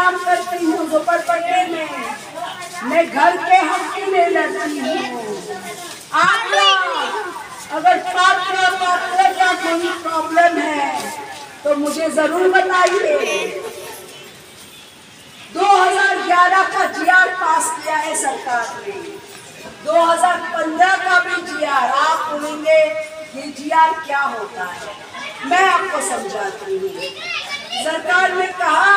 काम करती हूँ झोपड़पट्टी में, मैं घर के हक के लिए लड़ती हूँ। आप अगर पात्र का कोई प्रॉब्लम है तो मुझे जरूर बताइए। 2011 का जीआर पास किया है सरकार ने, 2015 का भी जीआर। आप बोलेंगे ये जीआर क्या होता है, मैं आपको समझाती हूँ। सरकार ने कहा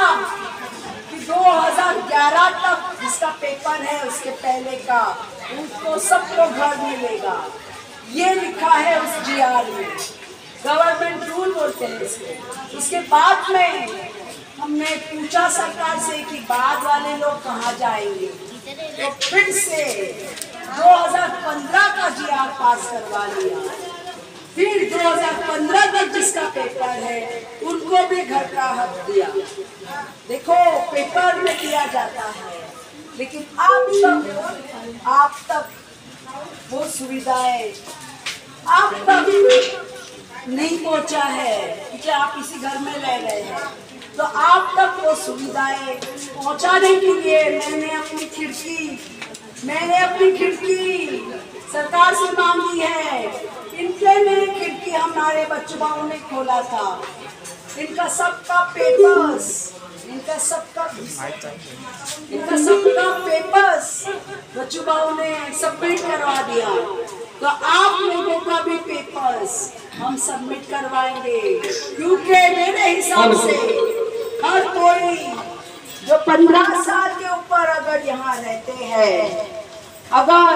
कि 2011 तक जिसका पेपर है उसके पहले का उसको सबको घर मिलेगा, ये लिखा है उस जीआर में। गवर्नमेंट रूल बोलते हैं इसको। उसके बाद में हमने पूछा सरकार से कि बाद वाले लोग कहाँ जाएंगे, तो फिर से 2015 का जीआर पास करवा लिया। फिर 2015 तक जिसका पेपर है उनको भी घर का हक दिया। देखो पेपर में दिया जाता है, लेकिन आप तक वो सुविधाएं आप तक नहीं पहुंचा है, क्योंकि आप इसी घर में रह रहे हैं। तो आप तक वो सुविधाएं पहुंचाने के लिए मैंने अपनी खिड़की सरकार से मांगी है। इनके लिए खिड़की हमारे बच्चों ने खोला था। इनका सबका पेपर्स बच्चों ने सबमिट करवा दिया। तो आप लोगों का भी पेपर्स हम सबमिट करवाएंगे, क्योंकि मेरे हिसाब से हर कोई जो 15 साल के ऊपर अगर यहाँ रहते हैं, अगर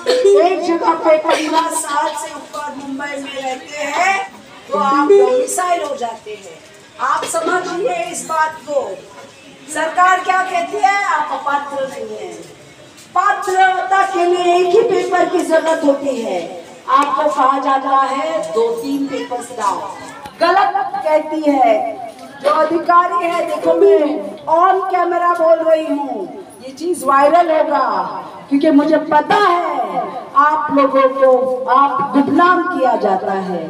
एक जगह पे 15 साल से ऊपर मुंबई में रहते हैं तो आप डोमिसाइल हो जाते हैं। आप समझिए इस बात को। सरकार क्या कहती है, आप अपात्र नहीं है। पात्रता के लिए एक ही पेपर की जरूरत होती है। आपको कहा जाता है 2-3 पेपर्स लाओ, गलत कहती है जो अधिकारी है। देखो मैं ऑन कैमरा बोल रही हूँ, ये चीज वायरल होगा, क्योंकि मुझे पता है आप लोगों को आप गुमनाम किया जाता है।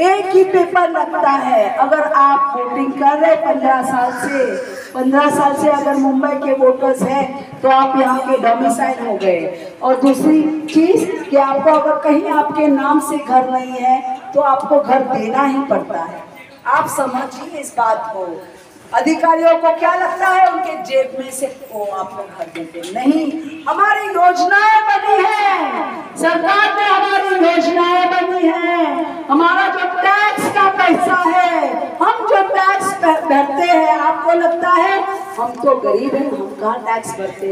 एक ही पेपर लगता है। अगर आप वोटिंग कर रहे 15 साल से अगर मुंबई के वोटर्स हैं तो आप यहाँ के डोमिसाइल हो गए। और दूसरी चीज कि आपको अगर कहीं आपके नाम से घर नहीं है तो आपको घर देना ही पड़ता है। आप समझिए इस बात को। अधिकारियों को क्या लगता है उनके जेब में से वो आपको घर देते नहीं। हमारी योजनाएं बनी है, सरकार ने हमारी योजनाएं बनी है। हमारा जो टैक्स का पैसा है, हम जो टैक्स भरते हैं, आपको लगता है हम तो गरीब हैं, हम कहाँ टैक्स भरते।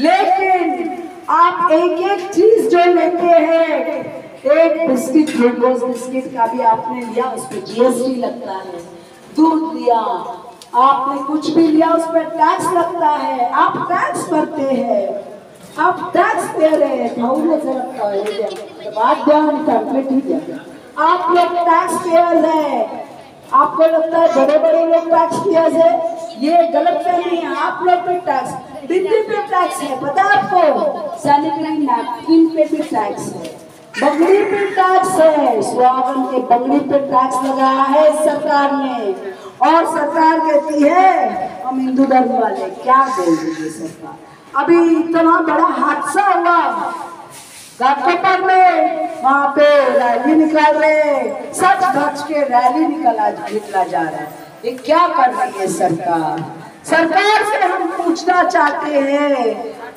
लेकिन आप एक एक चीज जो लेते हैं, एक बिस्किट, ग्लूकोज बिस्किट का भी आपने लिया, उस पर जीएसटी लगता है। दूध लिया, आपने कुछ भी लिया, उस पर टैक्स लगता है। आप टैक्स भरते हैं, आप टैक्स दे रहे हैं। आप लोग टैक्स पेयर है। आपको लगता है बड़े बड़े लोग टैक्स पेयर है, ये गलत फहमी है। आप लोग पे टैक्स, दिल्ली पे टैक्स है, पता है आपको। सैनिटरी नैपकिन पे भी टैक्स है, बंगड़ी पे टैक्स है, स्वागन के बंगड़ी पे टैक्स लगाया है सरकार ने। और सरकार कहती है हम हिंदू धर्म वाले क्या देंगे। सरकार अभी इतना बड़ा हादसा हुआ घाटकोपर में, वहां पे रैली निकाल रहे, सच धज के रैली निकला जा रहा है। ये क्या कर रही है सरकार। सरकार से हम पूछना चाहते हैं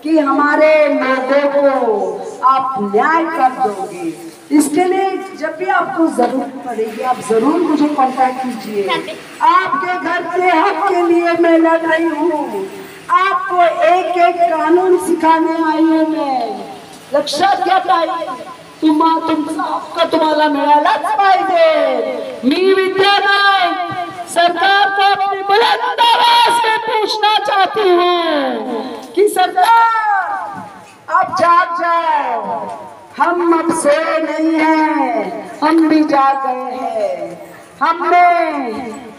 कि हमारे लोगों को आप न्याय कर दोगे। इसके लिए जब भी आपको जरूरत पड़ेगी आप जरूर मुझे कांटेक्ट कीजिए। आपके घर के हक के लिए मैं लड़ रही हूँ। आपको एक एक कानून सिखाने आई हूँ मैं। लक्षात घ्या तुम्हाला मिळालाच पाहिजे। मी विद्या नाईक सरकार को अपनी बुलंद आवाज में पूछना चाहती हूँ कि सरकार आप जाग जाओ। हम अब सोए नहीं हैं, हम भी जाग गए हैं।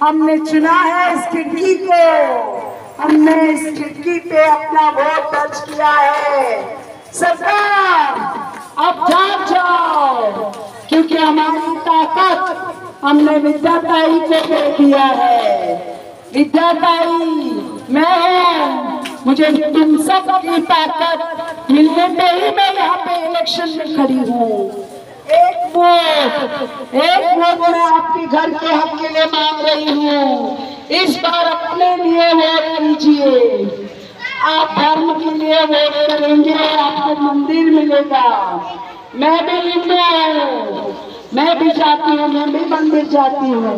हमने चुना है इस खिड़की को, हमने इस खिड़की पे अपना वोट दर्ज किया है। सरकार अब जाग जाओ, क्योंकि हमारी ताकत हमने विद्याताई को दे दिया है। विद्याताई मैं मुझे तुम सब की ताकत मिलने पे ही मैं यहाँ पे इलेक्शन में खड़ी हूँ। एक वोट मैं आपके घर के हक के लिए मांग रही हूँ। इस बार अपने लिए वोट कीजिए। आप धर्म के लिए वोट करेंगे, आपको मंदिर मिलेगा। मैं भी हिंदू हूँ, मैं भी जाती हूँ, मैं भी मंदिर जाती हूँ,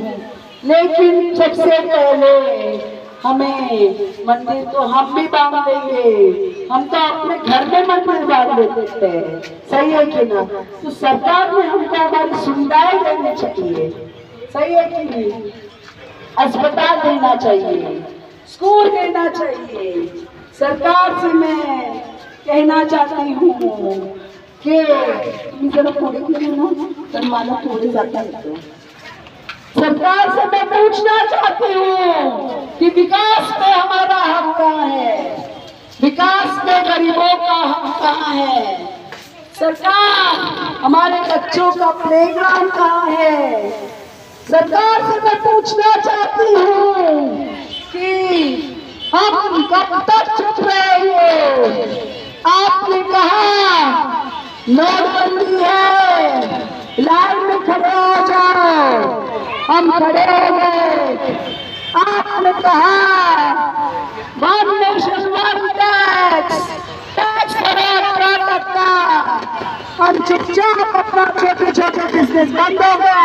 लेकिन सबसे पहले हमें मंदिर तो हम भी बांध देंगे। हम तो अपने घर में मंदिर बांध देते हैं, सही है कि ना? तो सरकार ने हमको हमारी सुविधाएं देनी चाहिए, सही है कि नहीं? अस्पताल देना चाहिए, स्कूल देना चाहिए। सरकार से मैं कहना चाहती हूँ कि जरा थोड़े थोड़े जाता है। सरकार से मैं पूछना चाहती हूँ कि विकास में हमारा हक कहाँ है? विकास में गरीबों का हक कहाँ है? सरकार, हमारे बच्चों का प्लेग्राउंड कहाँ है? सरकार से मैं पूछना चाहती हूँ कि हम कब तक चुप रहेंगे? आपने कहा नोटबंदी है, लाइन में खड़े हो जाओ, हम खड़े हो गए। आपने कहा वन नेशन वन टैक्स का, हम चुपचाप अपना छोटे छोटे बिजनेस बंद हो गया।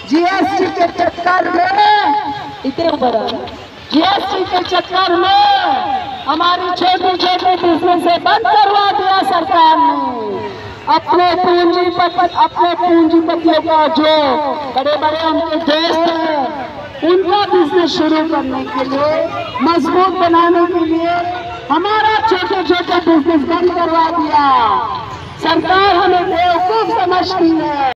जीएसटी के चक्कर में इतने ऊपर जीएसटी के चक्कर में हमारी छोटी छोटी बिजनेस बंद करवा दिया सरकार ने। अपने पूंजीपतियों का जो बड़े बड़े उनके दोस्त हैं, उनका बिजनेस शुरू करने के लिए, मजबूत बनाने के लिए हमारा छोटे छोटे बिजनेस बंद करवा दिया। सरकार हमें बेवकूफ समझती है।